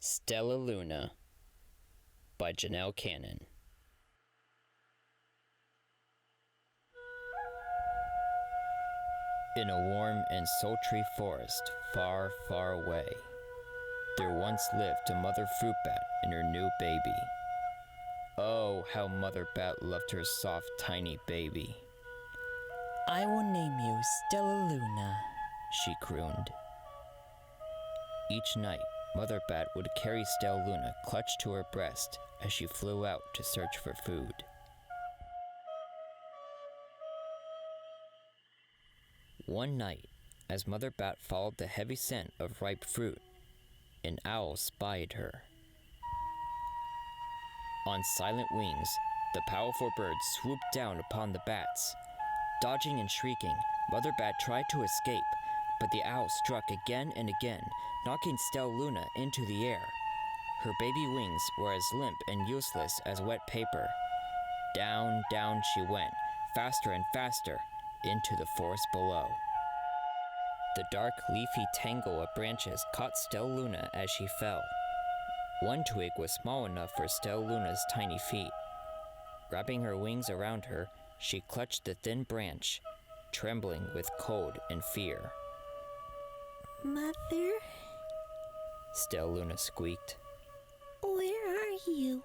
Stellaluna by Janelle Cannon. In a warm and sultry forest far, far away, there once lived a mother fruit bat and her new baby. Oh, how Mother Bat loved her soft, tiny baby. "I will name you Stellaluna," she crooned. Each night, Mother Bat would carry Stellaluna clutched to her breast as she flew out to search for food. One night, as Mother Bat followed the heavy scent of ripe fruit, an owl spied her. On silent wings, the powerful bird swooped down upon the bats. Dodging and shrieking, Mother Bat tried to escape, but the owl struck again and again, knocking Stellaluna into the air. Her baby wings were as limp and useless as wet paper. Down, down she went, faster and faster, into the forest below. The dark, leafy tangle of branches caught Stellaluna as she fell. One twig was small enough for Stellaluna's tiny feet. Wrapping her wings around her, she clutched the thin branch, trembling with cold and fear. "Mother?" Stellaluna squeaked. "Where are you?"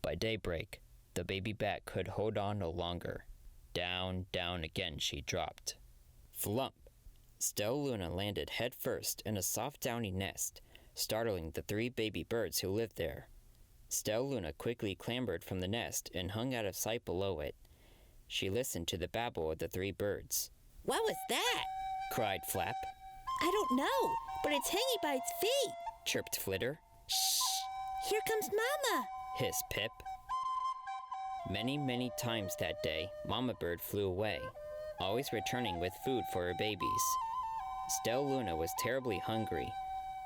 By daybreak, the baby bat could hold on no longer. Down, down again she dropped. Flump! Stellaluna landed head first in a soft downy nest, startling the 3 baby birds who lived there. Stellaluna quickly clambered from the nest and hung out of sight below it. She listened to the babble of the 3 birds. "What was that?" cried Flap. "I don't know, but it's hanging by its feet." Chirped Flitter. "Shh! Here comes Mama!" hissed Pip. Many, many times that day, Mama Bird flew away, always returning with food for her babies. Stellaluna was terribly hungry,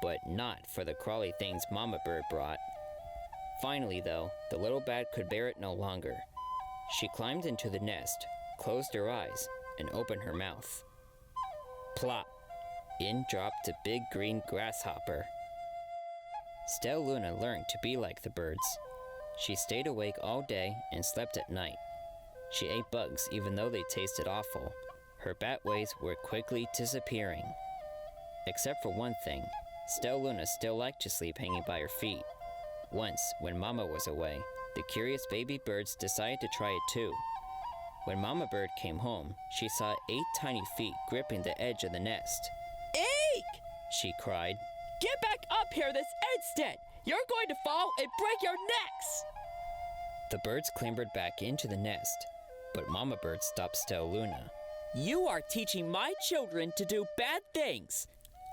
but not for the crawly things Mama Bird brought. Finally, though, the little bat could bear it no longer. She climbed into the nest, closed her eyes, and opened her mouth. Plop! In dropped a big green grasshopper. Stellaluna learned to be like the birds. She stayed awake all day and slept at night. She ate bugs even though they tasted awful. Her bat ways were quickly disappearing. Except for one thing, Stellaluna still liked to sleep hanging by her feet. Once, when Mama was away, the curious baby birds decided to try it too. When Mama Bird came home, she saw 8 tiny feet gripping the edge of the nest. "Eek!" She cried. "Get back up here this instant! You're going to fall and break your necks!" The birds clambered back into the nest, but Mama Bird stopped Stellaluna. "You are teaching my children to do bad things.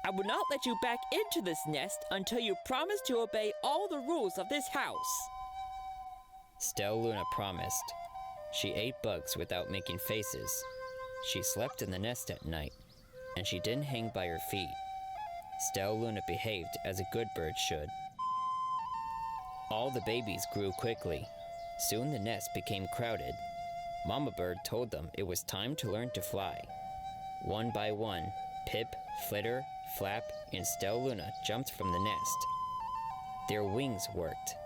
I will not let you back into this nest until you promise to obey all the rules of this house." Stellaluna promised. She ate bugs without making faces. She slept in the nest at night, and she didn't hang by her feet. Stellaluna behaved as a good bird should. All the babies grew quickly. Soon the nest became crowded. Mama Bird told them it was time to learn to fly. One by one, Pip, Flitter, Flap, and Stellaluna jumped from the nest. Their wings worked,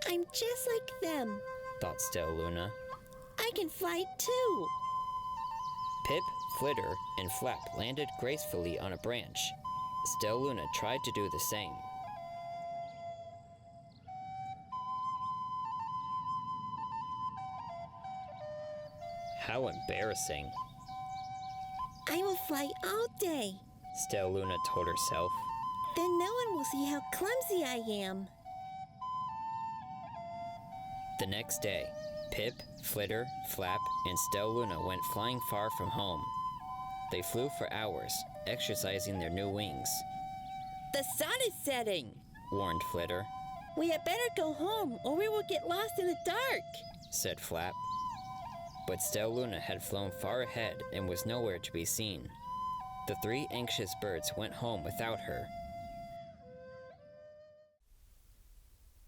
"I'm just like them. thought Stellaluna. I can fly too." Pip, Flitter, and Flap landed gracefully on a branch. Stellaluna tried to do the same. How embarrassing, "I will fly all day. Stellaluna told herself. Then no one will see how clumsy I am." The next day, Pip, Flitter, Flap, and Stellaluna went flying far from home. They flew for hours, exercising their new wings. "The sun is setting," Warned Flitter. "We had better go home or we will get lost in the dark." Said Flap. But Stellaluna had flown far ahead and was nowhere to be seen. The 3 anxious birds went home without her.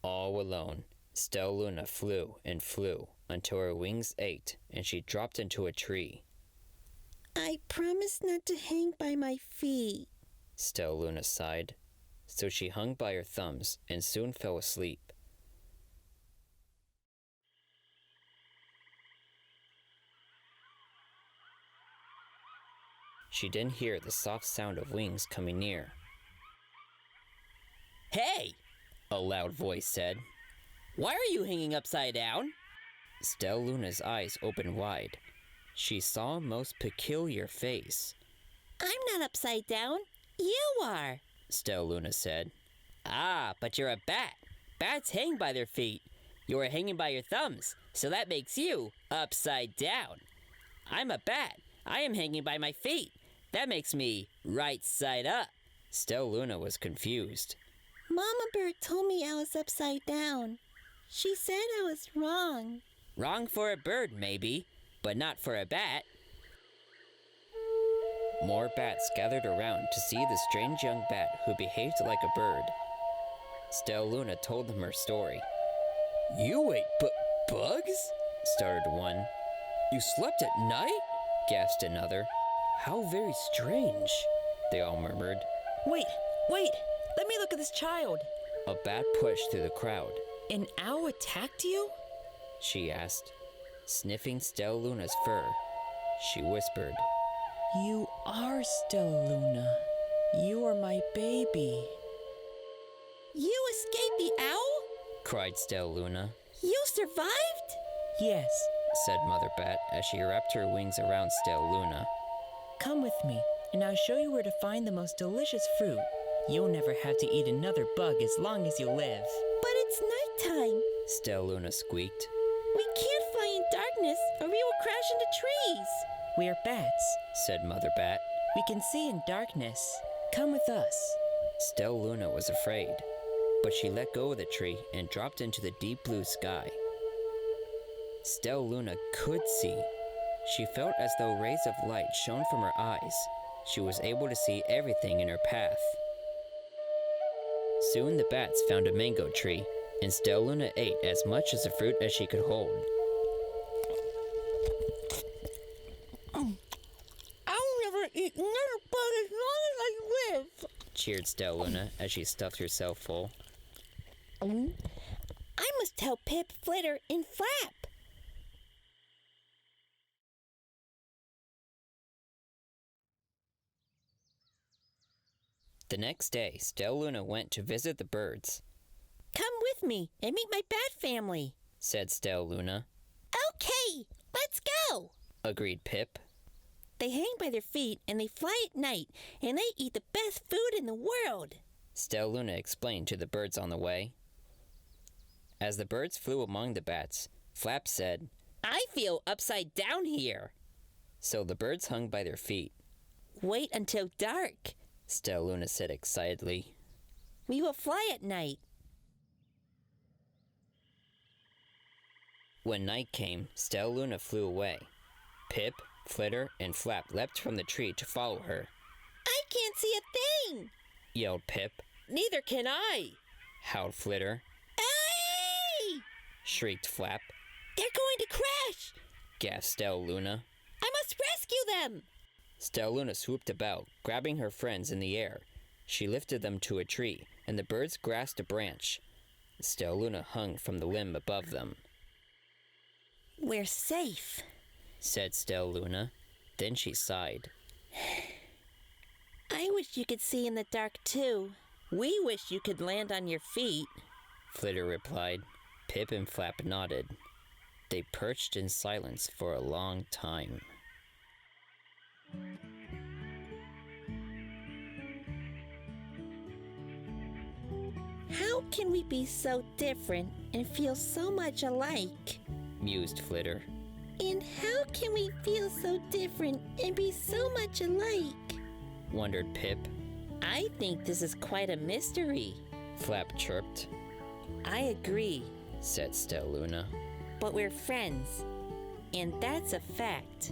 All alone, Stellaluna flew and flew until her wings ached and she dropped into a tree. I promise not to hang by my feet. Stellaluna sighed. So she hung by her thumbs and soon fell asleep. She didn't hear the soft sound of wings coming near. Hey! A loud voice said. Why are you hanging upside down? Stellaluna's eyes opened wide. She saw a most peculiar face. I'm not upside down. You are. Stellaluna said. Ah, but you're a bat. Bats hang by their feet. You're hanging by your thumbs, so that makes you upside down. I'm a bat. I am hanging by my feet. That makes me right side up. Stellaluna was confused. Mama Bird told me I was upside down. She said I was wrong. Wrong for a bird, maybe, but not for a bat. More bats gathered around to see the strange young bat who behaved like a bird. Stellaluna told them her story. You ate bugs? Started one. You slept at night? Gasped another. How very strange, they all murmured. Wait, let me look at this child. A bat pushed through the crowd. An owl attacked you? She asked. Sniffing Stellaluna's fur, she whispered. You are Stellaluna. You are my baby. You escaped the owl? Cried Stellaluna. You survived? Yes. Said Mother Bat as she wrapped her wings around Stellaluna. Come with me, and I'll show you where to find the most delicious fruit. You'll never have to eat another bug as long as you live. But it's nighttime. Stellaluna squeaked. We can't fly in darkness or we will crash into trees. We are bats, said Mother Bat. We can see in darkness. Come with us. Stellaluna was afraid, but she let go of the tree and dropped into the deep blue sky. Stellaluna could see. She felt as though rays of light shone from her eyes. She was able to see everything in her path. Soon the bats found a mango tree, and Stellaluna ate as much of the fruit as she could hold. I'll never eat another bug as long as I live. Cheered Stellaluna as she stuffed herself full. I must tell Pip, Flitter, and Flap. The next day, Stellaluna went to visit the birds. Come with me and meet my bat family, said Stellaluna. Okay, let's go, agreed Pip. They hang by their feet and they fly at night and they eat the best food in the world, Stellaluna explained to the birds on the way. As the birds flew among the bats, Flap said, I feel upside down here. So the birds hung by their feet. Wait until dark, Stellaluna said excitedly. We will fly at night. When night came, Stellaluna flew away. Pip, Flitter, and Flap leapt from the tree to follow her. I can't see a thing, yelled Pip. Neither can I, howled Flitter. Hey! Shrieked Flap. They're going to crash, gasped Stellaluna. I must rescue them. Stellaluna swooped about, grabbing her friends in the air. She lifted them to a tree, and the birds grasped a branch. Stellaluna hung from the limb above them. We're safe, said Stellaluna. Then she sighed. I wish you could see in the dark too. We wish you could land on your feet, Flitter replied. Pip and Flap nodded. They perched in silence for a long time. How can we be so different and feel so much alike? Mused Flitter. And how can we feel so different and be so much alike? Wondered Pip. I think this is quite a mystery, Flap chirped. I agree, said Stellaluna. But we're friends, and that's a fact.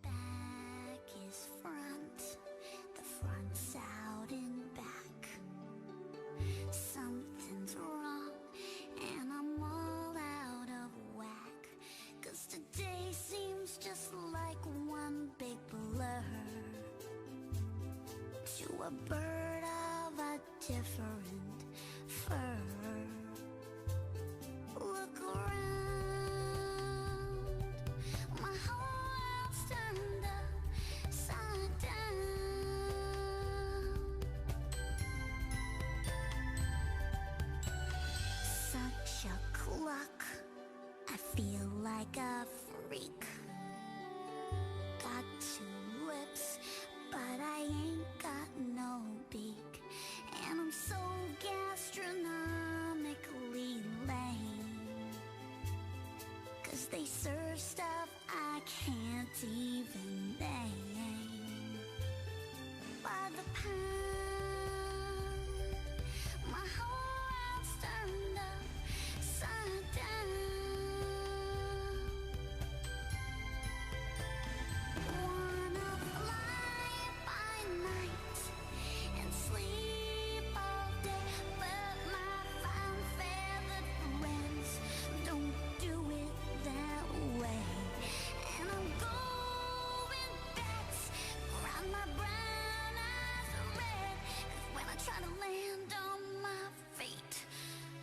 Back is front. a bird of a different fur. Look around, my whole world's turned upside down. Such a cluck, I feel like a freak. Got two lips, but I ain't got no beak. And I'm so gastronomically lame, 'cause they serve stuff I can't even name. By the pound, my whole world's turned upside down. Wanna fly by night and sleep all day, but my fine feathered friends don't do it that way. And I'm going bats, grind my brown eyes red, 'cause when I try to land on my feet,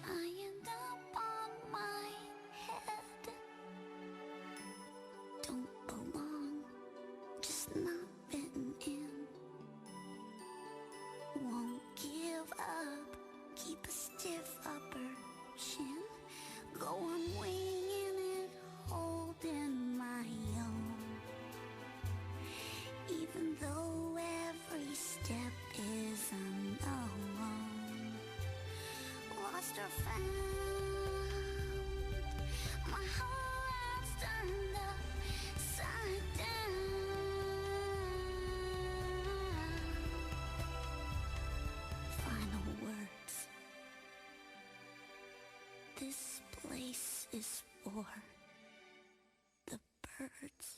I end up on my head. Don't belong, just not fitting in. Won't give up, keep a stiff upper chin. Go on winging it, holding my own. Even though every step is unknown. Lost or found, my whole world's turned upside down. Final words. This place is for the birds.